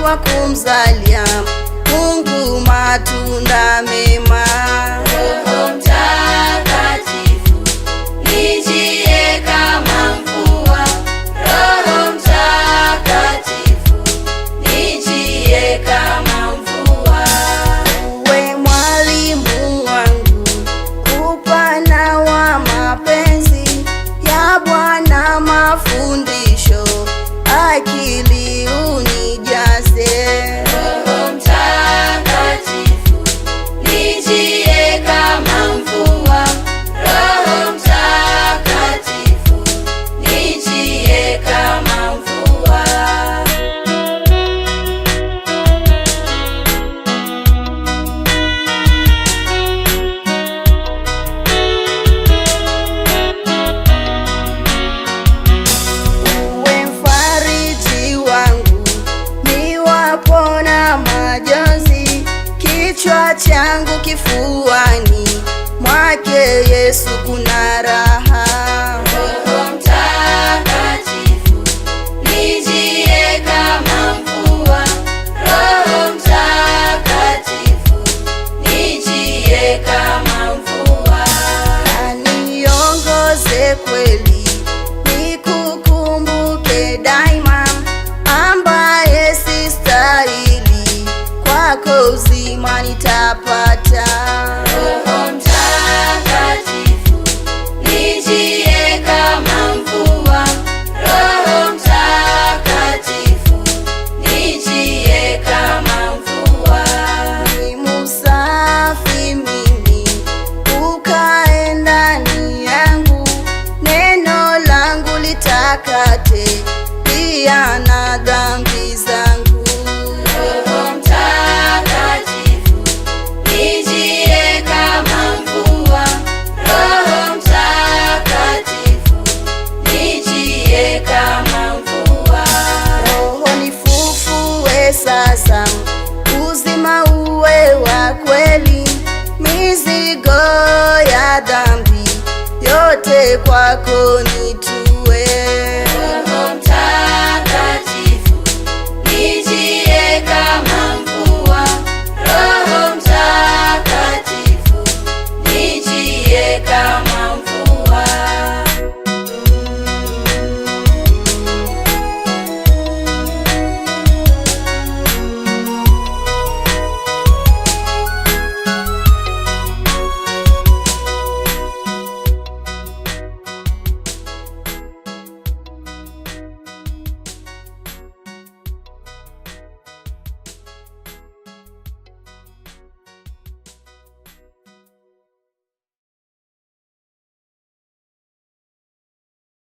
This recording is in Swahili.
wa kumzalia Mungu matunda mema. Roho Mtakatifu nijie kama mvua, Roho Mtakatifu nijie kama mvua. Uwe mwalimu wangu upana wa mapenzi ya Bwana, mafundisho akili unijaze. Roho Mtakatifu nijie kama mvua, Roho Mtakatifu nijie kama mvua. Uwe mfariji wangu niwapo na majonzi, kichwa changu kifuani mwake Yesu kuna raha. Roho Mtakatifu nijie kama mvua, Roho Mtakatifu nijie kama mvua. Kaniongoze kweli nikukumbuke daima, ambaye sistahili kwako uzima nitapata. Roho Mtakatifu nijie kama mvua, Roho Mtakatifu nijie kama mvua. Ni musafi mimi ukae ndani yangu, neno langu litakate pia na dhambi zangu. Roho Mtakatifu nijie kama mvua, Roho Mtakatifu nijie kama mvua. Roho nifufue sasa, uzima uwe wa kweli, mizigo ya dhambi yote kwako nitu